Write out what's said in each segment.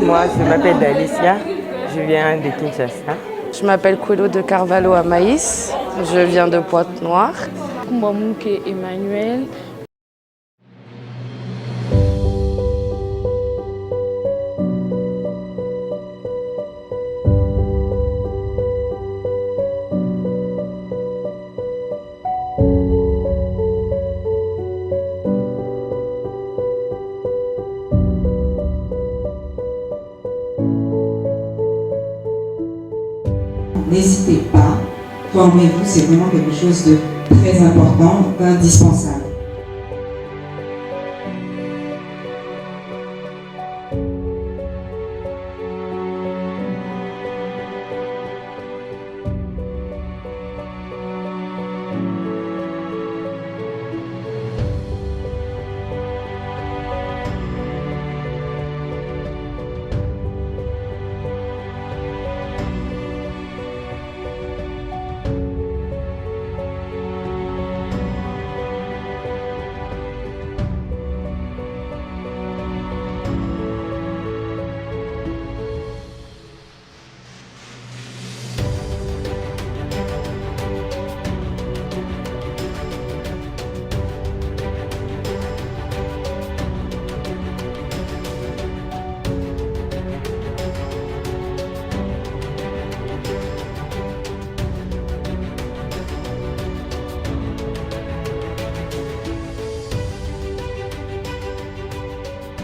Moi, je m'appelle Alicia, je viens de Kinshasa. Je m'appelle Kwelo de Carvalho à Maïs, je viens de Pointe-Noire. Kumbamouke Emmanuel. N'hésitez pas, formez-vous, c'est vraiment quelque chose de très important, d'indispensable.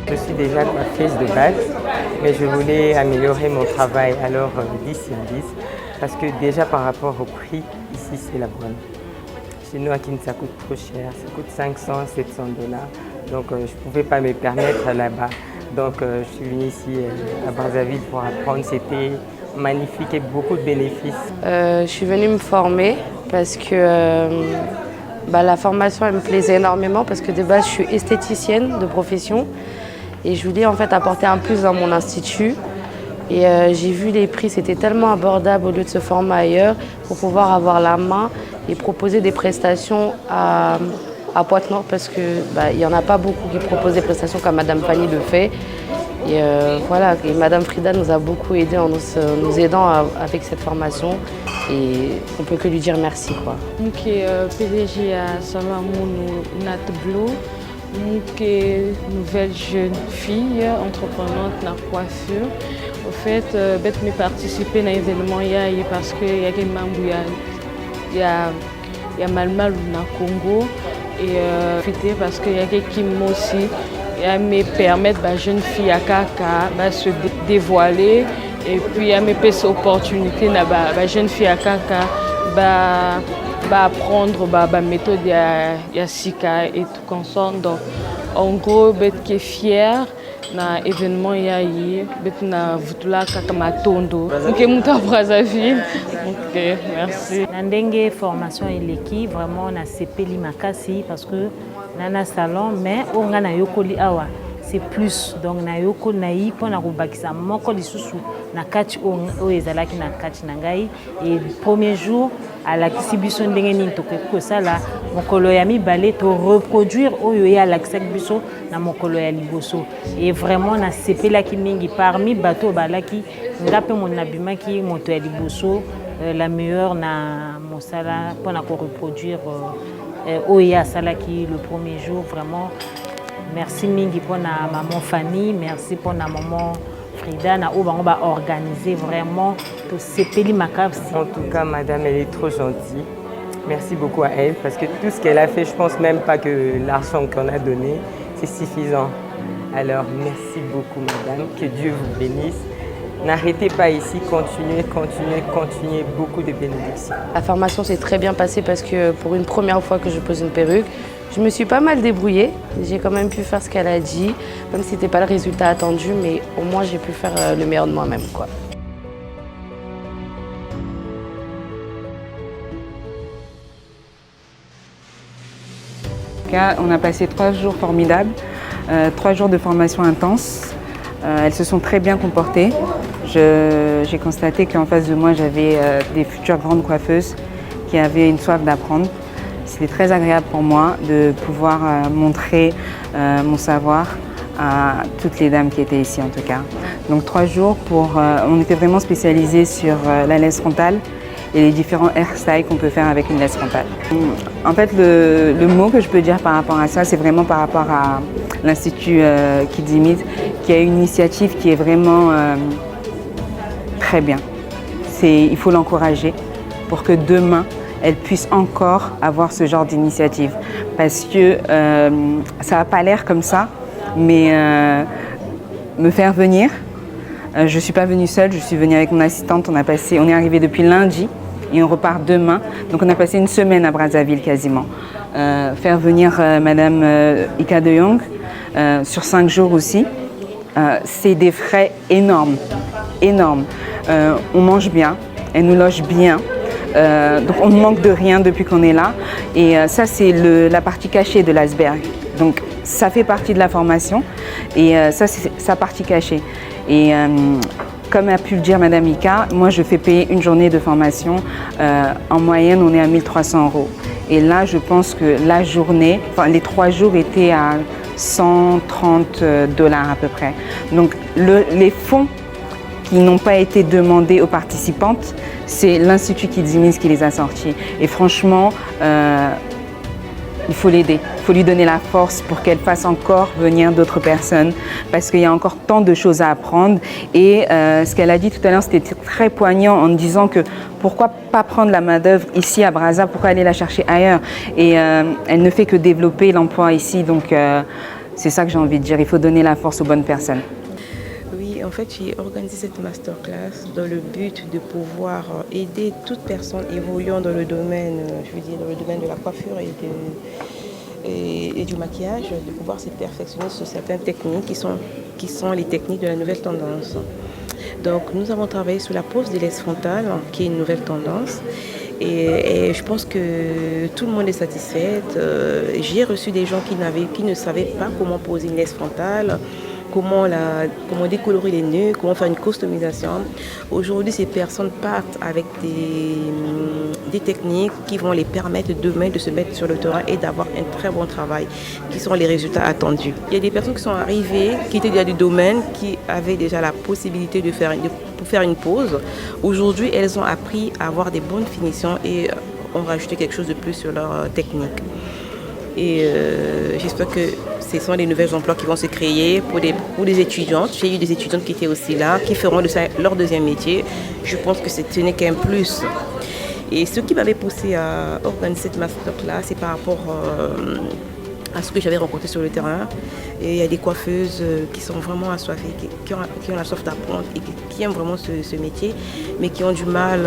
Je suis déjà coiffeuse de base, mais je voulais améliorer mon travail, alors 10 sur 10, parce que déjà par rapport au prix, ici c'est la bonne. Chez nous à Kinshasa, ça coûte trop cher, ça coûte 500, 700 dollars, donc je ne pouvais pas me permettre là-bas. Donc je suis venue ici à Brazzaville pour apprendre, c'était magnifique et beaucoup de bénéfices. Je suis venue me former parce que la formation elle me plaisait énormément parce que de base je suis esthéticienne de profession et je voulais en fait apporter un plus dans mon institut. Et j'ai vu les prix, c'était tellement abordable au lieu de se former ailleurs pour pouvoir avoir la main et proposer des prestations à Pointe-Noire parce qu'il n'y en a pas beaucoup qui proposent des prestations comme Madame Fanny le fait. Et voilà, et Madame Frida nous a beaucoup aidés en nous aidant avec cette formation et on ne peut que lui dire merci, quoi. Je suis PDG à Samamounou Natblo. Je suis une nouvelle jeune fille entreprenante dans la coiffure. Au fait, je participer à l'événement parce qu'il y a des membres, il y a Malmal au Congo et parce qu'il y a quelqu'un qui aussi me permettre aux jeunes filles à se dévoiler et puis à me donner cette opportunité aux jeunes filles à apprendre la méthode de Sika et tout comme ça. Donc, en gros, je suis fière na événement yayi betuna vutula kaka matondo nke muta Brazzaville. OK, merci. Na ndenge formation eleki vraiment na sepeli makasi parce que nana salon mais onga na yokoli awa c'est plus donc na yoko na yi pona ko bakisa moko lisusu na kati o ezalaki na kati na ngai et premier jour à la biso ndenge nini tokeko sala mokolo ya mibale to reproduire oyo ya la biso na mokolo ya liboso et vraiment na sepelaki mingi parmi bato balaki ngape mon abimaki moto ya liboso la meilleure na mosala pona ko reproduire oya salaki le premier jour vraiment. Merci mingi pour na maman Fanny, merci pour na maman Frida, na obango ba organiser vraiment to sepeli makab. En tout cas, madame, elle est trop gentille. Merci beaucoup à elle parce que tout ce qu'elle a fait, je pense même pas que l'argent qu'on a donné, c'est suffisant. Alors, merci beaucoup, madame. Que Dieu vous bénisse. N'arrêtez pas ici, continuez, continuez, continuez. Beaucoup de bénédictions. La formation s'est très bien passée parce que pour une première fois que je pose une perruque, je me suis pas mal débrouillée. J'ai quand même pu faire ce qu'elle a dit, même si ce n'était pas le résultat attendu, mais au moins j'ai pu faire le meilleur de moi-même, quoi. On a passé 3 jours formidables, 3 jours de formation intense. Elles se sont très bien comportées. J'ai constaté qu'en face de moi, j'avais des futures grandes coiffeuses qui avaient une soif d'apprendre. C'était très agréable pour moi de pouvoir montrer mon savoir à toutes les dames qui étaient ici en tout cas. Donc 3 jours on était vraiment spécialisés sur la laisse frontale et les différents hairstyles qu'on peut faire avec une laisse frontale. En fait, le mot que je peux dire par rapport à ça, c'est vraiment par rapport à l'Institut Kids Imit, qui a une initiative qui est vraiment très bien. Il faut l'encourager pour que demain, elle puisse encore avoir ce genre d'initiative. Parce que ça n'a pas l'air comme ça, mais me faire venir, je ne suis pas venue seule, je suis venue avec mon assistante. On est arrivé depuis lundi et on repart demain. Donc on a passé une semaine à Brazzaville quasiment. Faire venir Madame Ika de Jong sur 5 jours aussi, c'est des frais énormes, énormes. On mange bien, elle nous loge bien. Donc on ne manque de rien depuis qu'on est là. Et ça, c'est la partie cachée de l'iceberg. Donc ça fait partie de la formation et ça, c'est sa partie cachée. Et comme a pu le dire Madame Ika, moi je fais payer une journée de formation. En moyenne, on est à 1 300 €. Et là, je pense que la journée, les 3 jours étaient à 130 $ à peu près. Donc les fonds qui n'ont pas été demandés aux participantes, c'est l'Institut Kids Imit qui les a sortis. Et franchement, il faut l'aider, il faut lui donner la force pour qu'elle fasse encore venir d'autres personnes parce qu'il y a encore tant de choses à apprendre. Et ce qu'elle a dit tout à l'heure, c'était très poignant en disant que pourquoi pas prendre la main-d'œuvre ici à Brazza, pourquoi aller la chercher ailleurs? Et elle ne fait que développer l'emploi ici, donc c'est ça que j'ai envie de dire, il faut donner la force aux bonnes personnes. En fait, j'ai organisé cette masterclass dans le but de pouvoir aider toute personne évoluant dans le domaine, dans le domaine de la coiffure et du maquillage, de pouvoir se perfectionner sur certaines techniques qui sont les techniques de la nouvelle tendance. Donc, nous avons travaillé sur la pose des laisses frontales, qui est une nouvelle tendance. Et je pense que tout le monde est satisfait. J'ai reçu des gens qui ne savaient pas comment poser une laisse frontale, comment décolorer les nœuds, comment faire une customisation. Aujourd'hui, ces personnes partent avec des techniques qui vont les permettre demain de se mettre sur le terrain et d'avoir un très bon travail, qui sont les résultats attendus. Il y a des personnes qui sont arrivées, qui étaient déjà du domaine, qui avaient déjà la possibilité de faire une pause. Aujourd'hui, elles ont appris à avoir des bonnes finitions et ont rajouté quelque chose de plus sur leur technique. Et j'espère que ce sont les nouveaux emplois qui vont se créer pour des étudiantes. J'ai eu des étudiantes qui étaient aussi là, qui feront de ça leur deuxième métier. Je pense que ce n'est qu'un plus. Et ce qui m'avait poussé à organiser cette masterclass, c'est par rapport à ce que j'avais rencontré sur le terrain. Et il y a des coiffeuses qui sont vraiment assoiffées, qui ont la soif d'apprendre et qui aiment vraiment ce métier, mais qui ont du mal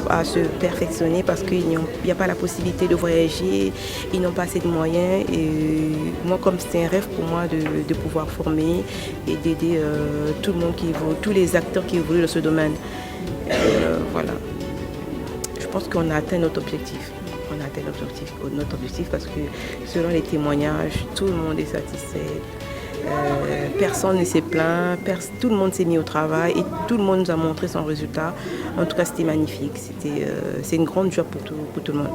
à se perfectionner parce qu'il n'y a pas la possibilité de voyager, ils n'ont pas assez de moyens. Et moi, comme c'était un rêve pour moi de pouvoir former et d'aider tout le monde tous les acteurs qui évoluent dans ce domaine. Voilà. Je pense qu'on a atteint notre objectif. On a atteint notre objectif parce que selon les témoignages, tout le monde est satisfait. Personne ne s'est plaint, tout le monde s'est mis au travail et tout le monde nous a montré son résultat. En tout cas, c'était magnifique. C'est une grande joie pour tout le monde.